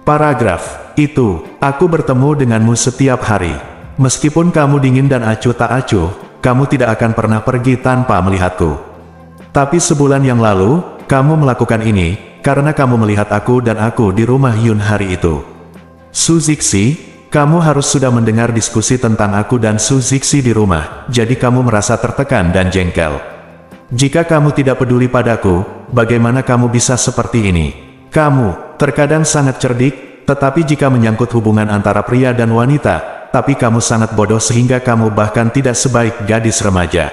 Paragraf itu, aku bertemu denganmu setiap hari. Meskipun kamu dingin dan acuh tak acuh, kamu tidak akan pernah pergi tanpa melihatku. Tapi sebulan yang lalu, kamu melakukan ini, karena kamu melihat aku dan aku di rumah Yun hari itu. Su Zixi, kamu harus sudah mendengar diskusi tentang aku dan Su Zixi di rumah, jadi kamu merasa tertekan dan jengkel. Jika kamu tidak peduli padaku, bagaimana kamu bisa seperti ini? Kamu, terkadang sangat cerdik, tetapi jika menyangkut hubungan antara pria dan wanita, tapi kamu sangat bodoh sehingga kamu bahkan tidak sebaik gadis remaja.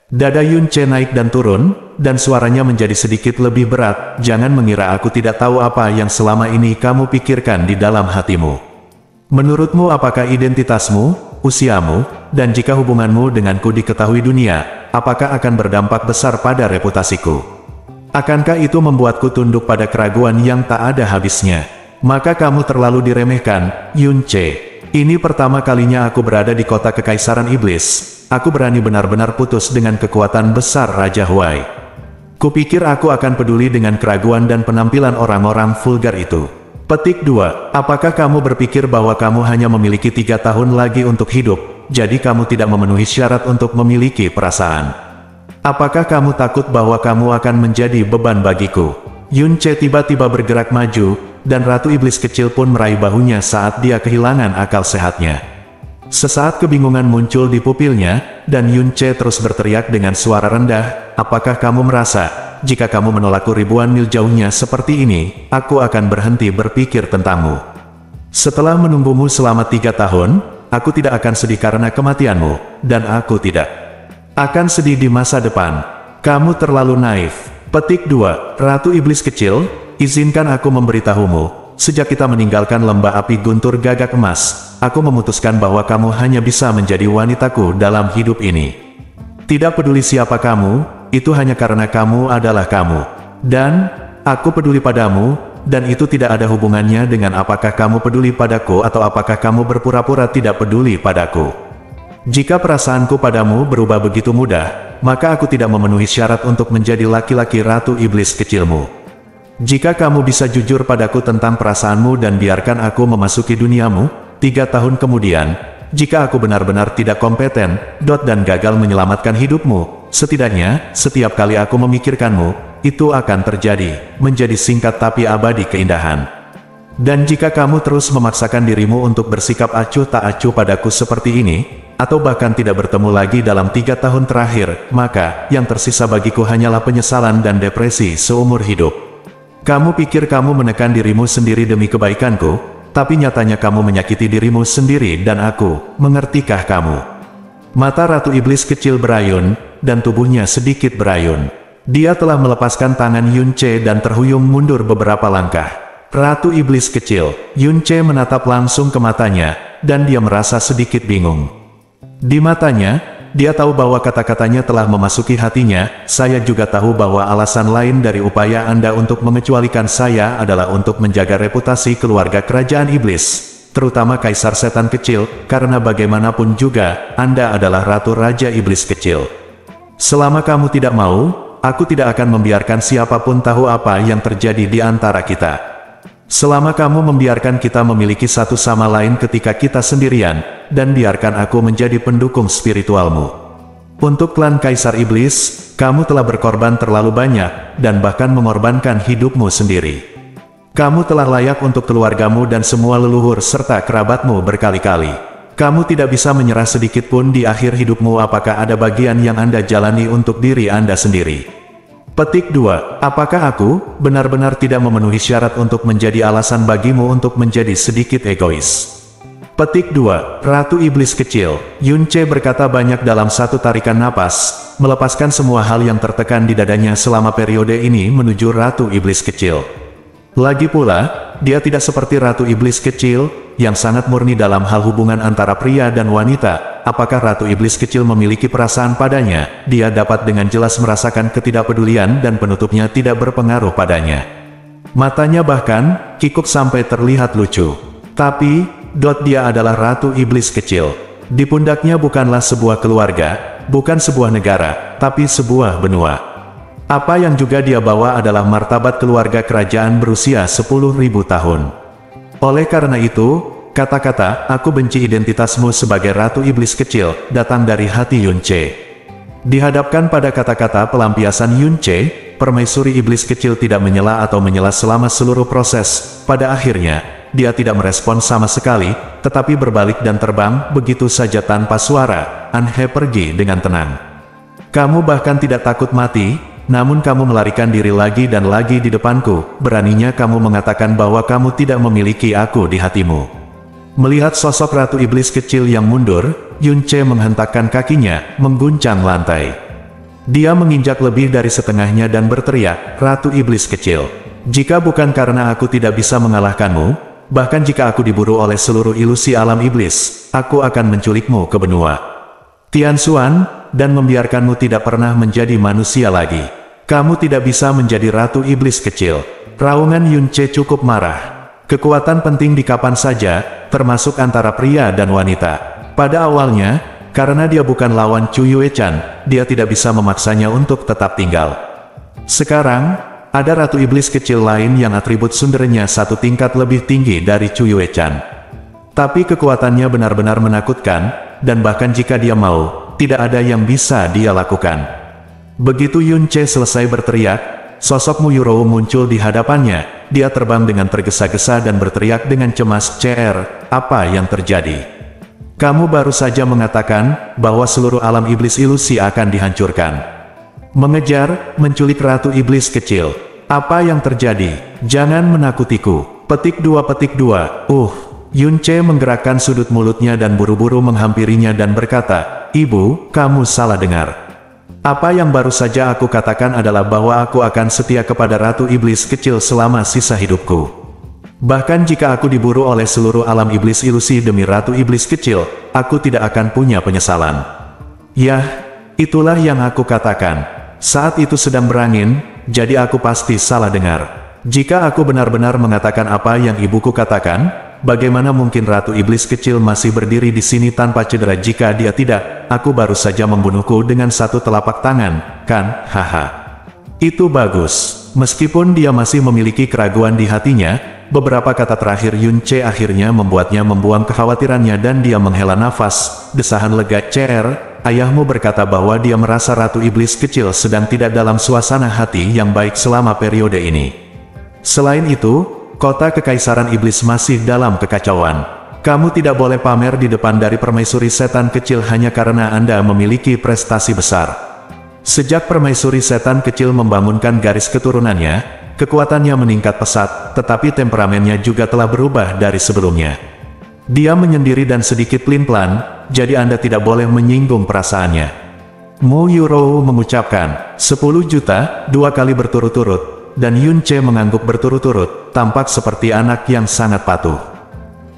Dada Yun Ce naik dan turun, dan suaranya menjadi sedikit lebih berat. Jangan mengira aku tidak tahu apa yang selama ini kamu pikirkan di dalam hatimu. Menurutmu apakah identitasmu, usiamu, dan jika hubunganmu denganku diketahui dunia, apakah akan berdampak besar pada reputasiku? Akankah itu membuatku tunduk pada keraguan yang tak ada habisnya? Maka kamu terlalu diremehkan, Yun Che. Ini pertama kalinya aku berada di kota Kekaisaran Iblis. Aku berani benar-benar putus dengan kekuatan besar Raja Huai. Kupikir aku akan peduli dengan keraguan dan penampilan orang-orang vulgar itu. Petik 2. Apakah kamu berpikir bahwa kamu hanya memiliki 3 tahun lagi untuk hidup, jadi kamu tidak memenuhi syarat untuk memiliki perasaan? Apakah kamu takut bahwa kamu akan menjadi beban bagiku? Yun Che tiba-tiba bergerak maju, dan Ratu Iblis kecil pun meraih bahunya saat dia kehilangan akal sehatnya. Sesaat kebingungan muncul di pupilnya, dan Yun Che terus berteriak dengan suara rendah, apakah kamu merasa, jika kamu menolakku ribuan mil jauhnya seperti ini, aku akan berhenti berpikir tentangmu? Setelah menunggumu selama 3 tahun, aku tidak akan sedih karena kematianmu, dan aku tidak akan sedih di masa depan. Kamu terlalu naif. Petik 2. Ratu Iblis kecil, izinkan aku memberitahumu. Sejak kita meninggalkan lembah api guntur gagak emas, aku memutuskan bahwa kamu hanya bisa menjadi wanitaku dalam hidup ini. Tidak peduli siapa kamu, itu hanya karena kamu adalah kamu. Dan, aku peduli padamu, dan itu tidak ada hubungannya dengan apakah kamu peduli padaku atau apakah kamu berpura-pura tidak peduli padaku. Jika perasaanku padamu berubah begitu mudah, maka aku tidak memenuhi syarat untuk menjadi laki-laki Ratu Iblis kecilmu. Jika kamu bisa jujur padaku tentang perasaanmu dan biarkan aku memasuki duniamu, 3 tahun kemudian, jika aku benar-benar tidak kompeten, dan gagal menyelamatkan hidupmu, setidaknya, setiap kali aku memikirkanmu, itu akan terjadi, menjadi singkat tapi abadi keindahan. Dan jika kamu terus memaksakan dirimu untuk bersikap acuh tak acuh padaku seperti ini, atau bahkan tidak bertemu lagi dalam 3 tahun terakhir, maka, yang tersisa bagiku hanyalah penyesalan dan depresi seumur hidup. Kamu pikir kamu menekan dirimu sendiri demi kebaikanku, tapi nyatanya kamu menyakiti dirimu sendiri dan aku, mengertikah kamu? Mata Ratu Iblis kecil berayun, dan tubuhnya sedikit berayun. Dia telah melepaskan tangan Yun Che dan terhuyung mundur beberapa langkah. Ratu Iblis kecil, Yun Che menatap langsung ke matanya, dan dia merasa sedikit bingung. Di matanya, dia tahu bahwa kata-katanya telah memasuki hatinya. Saya juga tahu bahwa alasan lain dari upaya Anda untuk mengecualikan saya adalah untuk menjaga reputasi keluarga kerajaan iblis, terutama Kaisar Setan Kecil, karena bagaimanapun juga, Anda adalah Ratu Raja Iblis Kecil. Selama kamu tidak mau, aku tidak akan membiarkan siapapun tahu apa yang terjadi di antara kita. Selama kamu membiarkan kita memiliki satu sama lain ketika kita sendirian, dan biarkan aku menjadi pendukung spiritualmu. Untuk klan Kaisar Iblis, kamu telah berkorban terlalu banyak, dan bahkan mengorbankan hidupmu sendiri. Kamu telah layak untuk keluargamu dan semua leluhur serta kerabatmu berkali-kali. Kamu tidak bisa menyerah sedikit pun di akhir hidupmu. Apakah ada bagian yang Anda jalani untuk diri Anda sendiri? Petik 2. Apakah aku benar-benar tidak memenuhi syarat untuk menjadi alasan bagimu untuk menjadi sedikit egois? Petik 2. Ratu Iblis kecil, Yun Che berkata banyak dalam satu tarikan napas, melepaskan semua hal yang tertekan di dadanya selama periode ini menuju Ratu Iblis kecil. Lagi pula, dia tidak seperti Ratu Iblis kecil, yang sangat murni dalam hal hubungan antara pria dan wanita. Apakah Ratu Iblis kecil memiliki perasaan padanya? Dia dapat dengan jelas merasakan ketidakpedulian dan penutupnya tidak berpengaruh padanya. Matanya bahkan kikuk sampai terlihat lucu. Tapi, dia adalah Ratu Iblis kecil. Di pundaknya bukanlah sebuah keluarga, bukan sebuah negara, tapi sebuah benua. Apa yang juga dia bawa adalah martabat keluarga kerajaan berusia 10.000 tahun. Oleh karena itu, kata-kata, aku benci identitasmu sebagai Ratu Iblis kecil, datang dari hati Yun Che. Dihadapkan pada kata-kata pelampiasan Yun Che, permaisuri iblis kecil tidak menyela atau menyela selama seluruh proses. Pada akhirnya, dia tidak merespon sama sekali, tetapi berbalik dan terbang, begitu saja tanpa suara. Anhe pergi dengan tenang. Kamu bahkan tidak takut mati, namun kamu melarikan diri lagi dan lagi di depanku. Beraninya kamu mengatakan bahwa kamu tidak memiliki aku di hatimu. Melihat sosok Ratu Iblis kecil yang mundur, Yun Che menghentakkan kakinya, mengguncang lantai. Dia menginjak lebih dari setengahnya dan berteriak, Ratu Iblis kecil. Jika bukan karena aku tidak bisa mengalahkanmu, bahkan jika aku diburu oleh seluruh ilusi alam iblis, aku akan menculikmu ke benua Tian Xuan, dan membiarkanmu tidak pernah menjadi manusia lagi. Kamu tidak bisa menjadi Ratu Iblis kecil. Raungan Yun Che cukup marah. Kekuatan penting di kapan saja, termasuk antara pria dan wanita. Pada awalnya, karena dia bukan lawan Chu Yue-chan, dia tidak bisa memaksanya untuk tetap tinggal. Sekarang, ada Ratu Iblis kecil lain yang atribut sundernya satu tingkat lebih tinggi dari Chu Yue-chan. Tapi kekuatannya benar-benar menakutkan, dan bahkan jika dia mau, tidak ada yang bisa dia lakukan. Begitu Yun Ce selesai berteriak, sosok Mu Yurou muncul di hadapannya. Dia terbang dengan tergesa-gesa dan berteriak dengan cemas, "CR, apa yang terjadi? Kamu baru saja mengatakan bahwa seluruh alam iblis ilusi akan dihancurkan. Mengejar, menculik Ratu Iblis kecil. Apa yang terjadi? Jangan menakutiku." Petik 2. Yun Ce menggerakkan sudut mulutnya dan buru-buru menghampirinya dan berkata, "Ibu, kamu salah dengar. Apa yang baru saja aku katakan adalah bahwa aku akan setia kepada Ratu Iblis kecil selama sisa hidupku. Bahkan jika aku diburu oleh seluruh alam iblis ilusi demi Ratu Iblis kecil, aku tidak akan punya penyesalan." Yah, itulah yang aku katakan. Saat itu sedang berangin, jadi aku pasti salah dengar. Jika aku benar-benar mengatakan apa yang ibuku katakan, bagaimana mungkin Ratu Iblis kecil masih berdiri di sini tanpa cedera jika dia tidak? Aku baru saja membunuhku dengan satu telapak tangan, kan? Haha. Itu bagus. Meskipun dia masih memiliki keraguan di hatinya, beberapa kata terakhir Yun Ce akhirnya membuatnya membuang kekhawatirannya dan dia menghela nafas. Desahan lega, "CR, ayahmu berkata bahwa dia merasa Ratu Iblis kecil sedang tidak dalam suasana hati yang baik selama periode ini. Selain itu, kota Kekaisaran Iblis masih dalam kekacauan. Kamu tidak boleh pamer di depan dari permaisuri setan kecil hanya karena Anda memiliki prestasi besar." Sejak permaisuri setan kecil membangunkan garis keturunannya, kekuatannya meningkat pesat, tetapi temperamennya juga telah berubah dari sebelumnya. Dia menyendiri dan sedikit pelin-pelan, jadi Anda tidak boleh menyinggung perasaannya. Mu Yurou mengucapkan, 10 juta, 2 kali berturut-turut. Dan Yun Ce mengangguk berturut-turut, tampak seperti anak yang sangat patuh.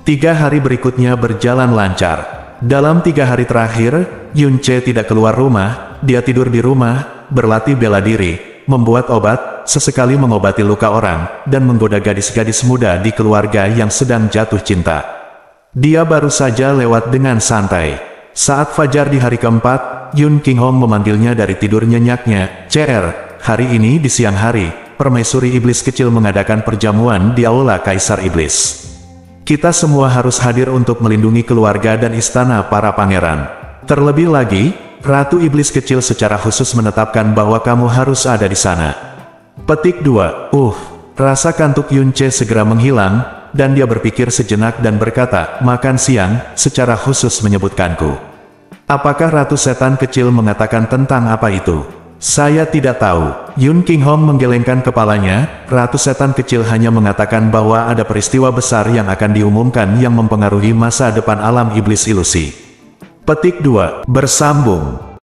3 hari berikutnya berjalan lancar. Dalam 3 hari terakhir, Yun Ce tidak keluar rumah, dia tidur di rumah, berlatih bela diri, membuat obat, sesekali mengobati luka orang, dan menggoda gadis-gadis muda di keluarga yang sedang jatuh cinta. Dia baru saja lewat dengan santai. Saat fajar di hari keempat, Yun Qinghong memanggilnya dari tidur nyenyaknya, "CR, hari ini di siang hari, Permaisuri Iblis kecil mengadakan perjamuan di Aula Kaisar Iblis. Kita semua harus hadir untuk melindungi keluarga dan istana para pangeran. Terlebih lagi, Ratu Iblis kecil secara khusus menetapkan bahwa kamu harus ada di sana." Petik 2. Rasa kantuk Yun Ce segera menghilang, dan dia berpikir sejenak dan berkata, "Makan siang, secara khusus menyebutkanku. Apakah Ratu Setan kecil mengatakan tentang apa itu?" "Saya tidak tahu." Yun Qinghong menggelengkan kepalanya. Ratu Setan kecil hanya mengatakan bahwa ada peristiwa besar yang akan diumumkan yang mempengaruhi masa depan alam iblis ilusi. Petik 2. Bersambung.